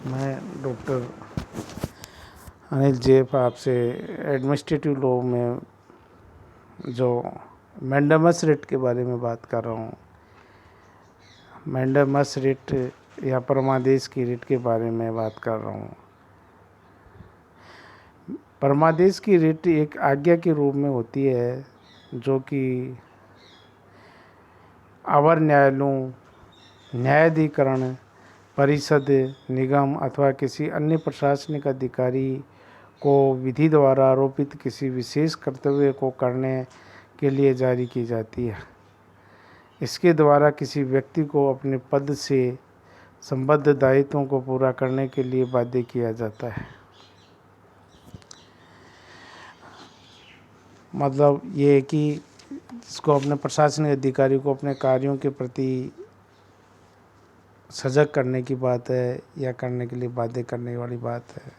मैं डॉक्टर अनिल जेप आपसे administrative law में जो मैंडेमस रिट के बारे में बात कर रहा हूँ। मैंडेमस रिट या परमादेश की रिट के बारे में बात कर रहा हूँ। परमादेश की रिट एक आज्ञा के रूप में होती है जो कि अवर न्यायालयों, न्यायाधिकरण, परिषद, निगम अथवा किसी अन्य प्रशासनिक अधिकारी को विधि द्वारा आरोपित किसी विशेष कर्तव्य को करने के लिए जारी की जाती है। इसके द्वारा किसी व्यक्ति को अपने पद से संबद्ध दायित्वों को पूरा करने के लिए बाध्य किया जाता है। मतलब ये है कि इसको अपने प्रशासनिक अधिकारी को अपने कार्यों के प्रति सजग करने की बात है या करने के लिए बाध्य करने वाली बात है।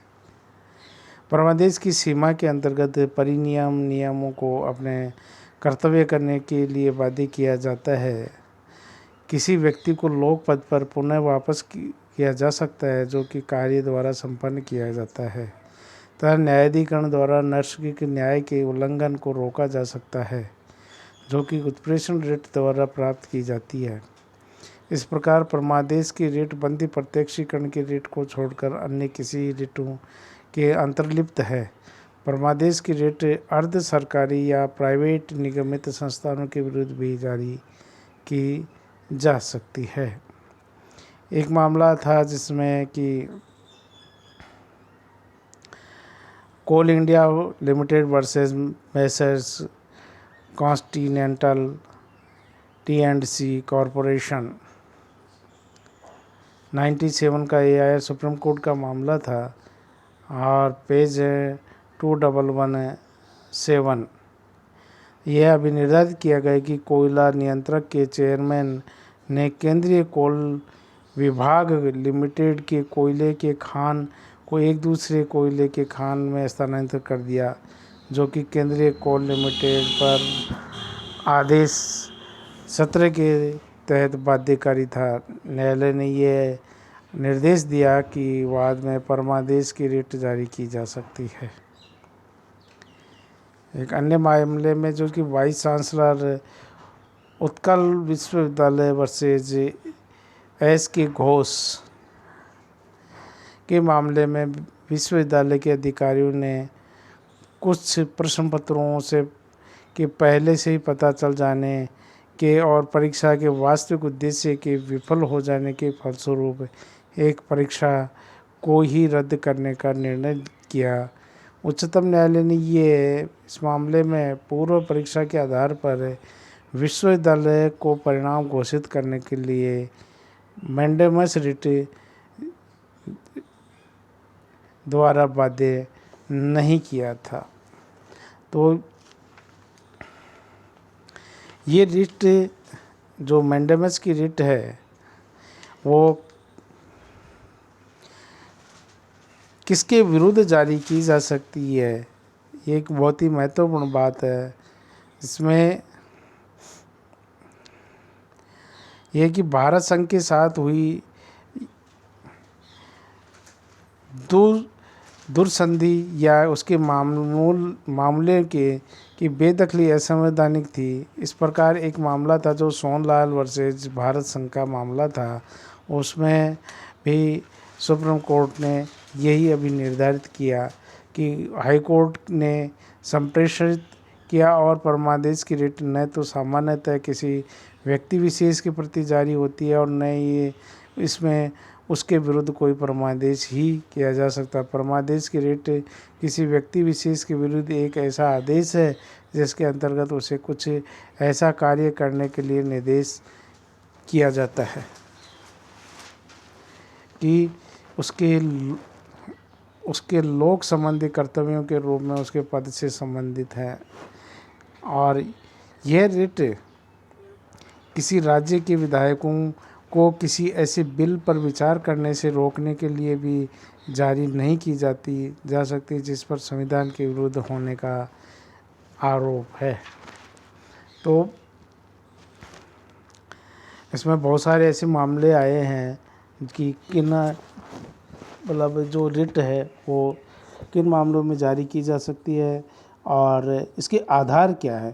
परमादेश की सीमा के अंतर्गत परिनियम नियमों को अपने कर्तव्य करने के लिए बाध्य किया जाता है। किसी व्यक्ति को लोक पद पर पुनः वापस किया जा सकता है जो कि कार्य द्वारा संपन्न किया जाता है तथा न्यायाधिकरण द्वारा नैसर्गिक न्याय के उल्लंघन को रोका जा सकता है जो कि उत्प्रेषण रिट द्वारा प्राप्त की जाती है। इस प्रकार परमादेश की रिट बंदी प्रत्यक्षीकरण की रिट को छोड़कर अन्य किसी रिटों के अंतर्लिप्त है। परमादेश की रिट अर्ध सरकारी या प्राइवेट निगमित संस्थानों के विरुद्ध भी जारी की जा सकती है। एक मामला था जिसमें कि Coal India Limited versus messrs continental टी&सी कॉरपोरेशन 97 का AIR सुप्रीम कोर्ट का मामला था और पेज 2117। यह अभी निर्धारित किया गया कि कोयला नियंत्रक के चेयरमैन ने केंद्रीय कोल विभाग लिमिटेड के कोयले के खान को एक दूसरे कोयले के खान में स्थानांतरित कर दिया जो कि केंद्रीय कोल लिमिटेड पर आदेश 17 के तहत बाध्यकारी था। न्यायालय ने यह निर्देश दिया कि बाद में परमादेश की रिट जारी की जा सकती है। एक अन्य मामले में जो कि वाइस चांसलर उत्कल विश्वविद्यालय वर्सेज SK घोष के मामले में विश्वविद्यालय के अधिकारियों ने कुछ प्रश्न पत्रों से कि पहले से ही पता चल जाने के और परीक्षा के वास्तविक उद्देश्य के विफल हो जाने के फलस्वरूप एक परीक्षा को ही रद्द करने का निर्णय किया। उच्चतम न्यायालय ने इस मामले में पूर्व परीक्षा के आधार पर विश्वविद्यालय को परिणाम घोषित करने के लिए मैंडेमस रिट द्वारा बाध्य नहीं किया था। तो ये रिट जो मैंडेमस की रिट है वो किसके विरुद्ध जारी की जा सकती है, ये एक बहुत ही महत्वपूर्ण बात है। इसमें यह कि भारत संघ के साथ हुई दुर्संधि या उसके मामले की बेदखली असंवैधानिक थी। इस प्रकार एक मामला था जो सोनलाल वर्सेज भारत संघ का मामला था, उसमें भी सुप्रीम कोर्ट ने यही अभी निर्धारित किया कि हाई कोर्ट ने संप्रेषित किया और परमादेश की रिट न तो सामान्यतः किसी व्यक्ति विशेष के प्रति जारी होती है और न ये इसमें उसके विरुद्ध कोई परमादेश ही किया जा सकता। परमादेश की रिट किसी व्यक्ति विशेष के विरुद्ध एक ऐसा आदेश है जिसके अंतर्गत उसे कुछ ऐसा कार्य करने के लिए निर्देश किया जाता है कि उसके लोक संबंधी कर्तव्यों के रूप में उसके पद से संबंधित है। और यह रिट किसी राज्य के विधायकों को किसी ऐसे बिल पर विचार करने से रोकने के लिए भी जारी नहीं की जा सकती जिस पर संविधान के विरुद्ध होने का आरोप है। तो इसमें बहुत सारे ऐसे मामले आए हैं कि किन मतलब जो रिट है वो किन मामलों में जारी की जा सकती है और इसके आधार क्या है।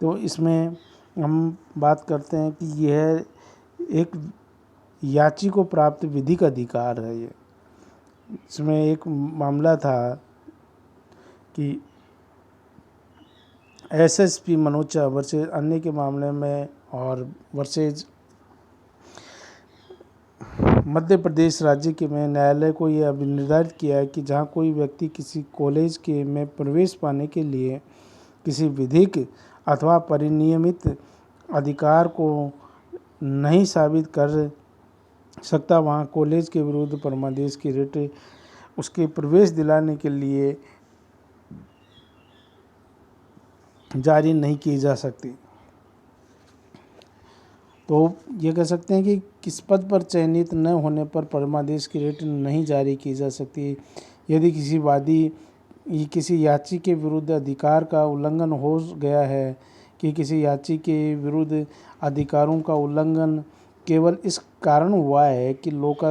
तो इसमें हम बात करते हैं कि यह एक याची को प्राप्त विधिक अधिकार है। ये इसमें एक मामला था कि एसएसपी मनोज झा वर्सेज अन्य के मामले में और वर्सेज मध्य प्रदेश राज्य के में न्यायालय को यह अभी निर्धारित किया है कि जहाँ कोई व्यक्ति किसी कॉलेज के में प्रवेश पाने के लिए किसी विधिक अथवा परिनियमित अधिकार को नहीं साबित कर सकता, वहाँ कॉलेज के विरुद्ध परमादेश की रिट उसके प्रवेश दिलाने के लिए जारी नहीं की जा सकती। तो ये कह सकते हैं कि किस पद पर चयनित न होने पर परमादेश की रिट नहीं जारी की जा सकती। यदि किसी वादी किसी याची के विरुद्ध अधिकार का उल्लंघन हो गया है कि किसी याची के विरुद्ध अधिकारों का उल्लंघन केवल इस कारण हुआ है कि लोक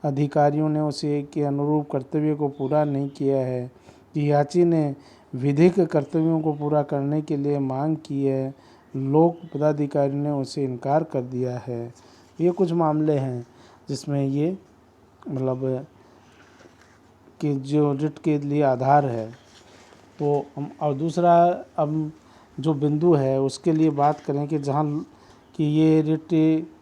अधिकारियों ने उसे के अनुरूप कर्तव्य को पूरा नहीं किया है, कि याची ने विधिक कर्तव्यों को पूरा करने के लिए मांग की है, लोक पदाधिकारी ने उसे इनकार कर दिया है। ये कुछ मामले हैं जिसमें ये मतलब कि जो रिट के लिए आधार है। तो हम और दूसरा अब जो बिंदु है उसके लिए बात करें कि जहाँ कि ये रिट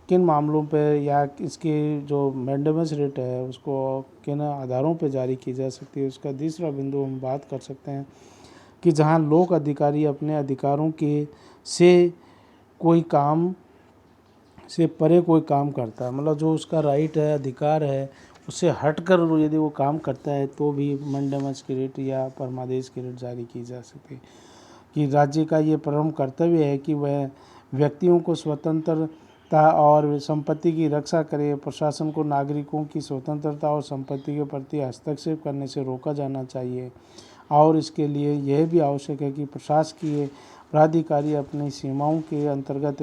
किन मामलों पे या इसके जो मैंडेमस रिट है उसको किन आधारों पे जारी की जा सकती है, उसका दूसरा बिंदु हम बात कर सकते हैं कि जहाँ लोक अधिकारी अपने अधिकारों के से कोई काम से परे कोई काम करता है, मतलब जो उसका राइट है अधिकार है उससे हटकर यदि वो काम करता है तो भी मैंडेमस की रिट या परमादेश की रिट जारी की जा सकती है। कि राज्य का ये परम कर्तव्य है कि वह व्यक्तियों को स्वतंत्रता और संपत्ति की रक्षा करे। प्रशासन को नागरिकों की स्वतंत्रता और संपत्ति के प्रति हस्तक्षेप करने से रोका जाना चाहिए और इसके लिए यह भी आवश्यक है कि प्रशासकीय प्राधिकारी अपनी सीमाओं के अंतर्गत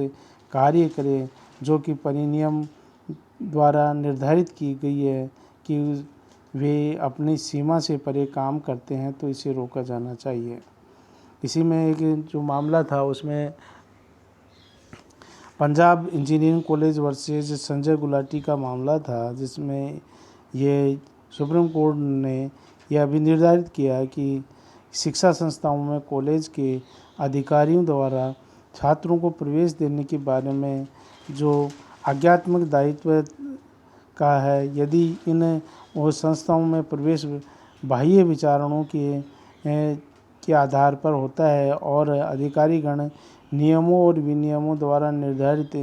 कार्य करे जो कि परिनियम द्वारा निर्धारित की गई है कि वे अपनी सीमा से परे काम करते हैं तो इसे रोका जाना चाहिए। इसी में एक जो मामला था उसमें Punjab engineering college versus Sanjay Gulati का मामला था, जिसमें ये सुप्रीम कोर्ट ने यह भी निर्धारित किया कि शिक्षा संस्थाओं में कॉलेज के अधिकारियों द्वारा छात्रों को प्रवेश देने के बारे में जो आज्ञात्मक दायित्व का है, यदि इन वो संस्थाओं में प्रवेश बाह्य विचारणों के आधार पर होता है और अधिकारीगण नियमों और विनियमों द्वारा निर्धारित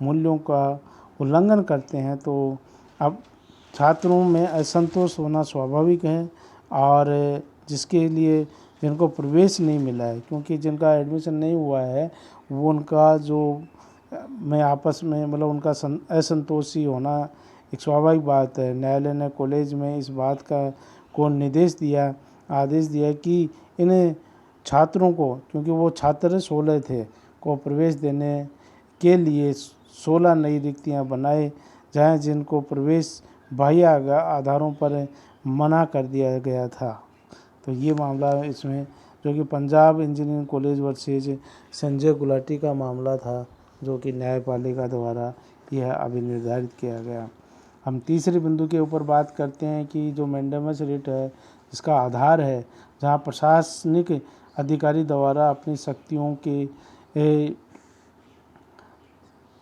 मूल्यों का उल्लंघन करते हैं तो अब छात्रों में असंतोष होना स्वाभाविक है। और जिसके लिए जिनको प्रवेश नहीं मिला है, क्योंकि जिनका एडमिशन नहीं हुआ है वो उनका जो में आपस में मतलब उनका असंतोषी होना एक स्वाभाविक बात है। न्यायालय ने कॉलेज में इस बात को आदेश दिया कि इन छात्रों को, क्योंकि वो छात्र 16 थे, को प्रवेश देने के लिए 16 नई रिक्तियां बनाए जाएं जिनको प्रवेश बाह्य आधारों पर मना कर दिया गया था। तो ये मामला इसमें जो कि Punjab engineering college versus Sanjay Gulati का मामला था, जो कि न्यायपालिका द्वारा यह अभी निर्धारित किया गया। हम तीसरे बिंदु के ऊपर बात करते हैं कि जो मैंडेमस रिट है इसका आधार है जहाँ प्रशासनिक अधिकारी द्वारा अपनी शक्तियों के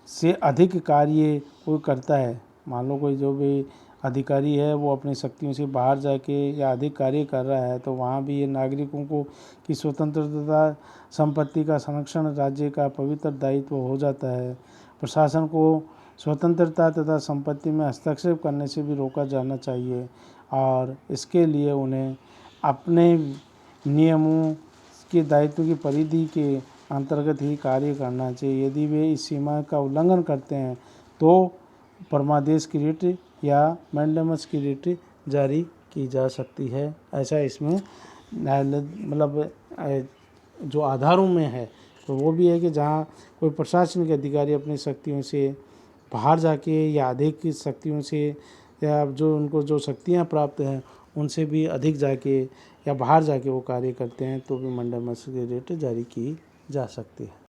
से अधिक कार्य कोई करता है। मान लो कोई जो भी अधिकारी है वो अपनी शक्तियों से बाहर जाके या अधिक कार्य कर रहा है तो वहाँ भी ये नागरिकों को की स्वतंत्रता संपत्ति का संरक्षण राज्य का पवित्र दायित्व हो जाता है। प्रशासन को स्वतंत्रता तथा संपत्ति में हस्तक्षेप करने से भी रोका जाना चाहिए और इसके लिए उन्हें अपने नियमों के दायित्व की परिधि के अंतर्गत ही कार्य करना चाहिए। यदि वे इस सीमा का उल्लंघन करते हैं तो परमादेश की रिट या मैंडेमस की रिट जारी की जा सकती है। ऐसा इसमें न्यायालय मतलब जो आधारों में है तो वो भी है कि जहाँ कोई प्रशासनिक अधिकारी अपनी शक्तियों से बाहर जाके या अधिक शक्तियों से या जो उनको जो शक्तियाँ प्राप्त हैं उनसे भी अधिक जाके या बाहर जाके वो कार्य करते हैं तो भी मंडल मर्सिडीज जारी की जा सकती है।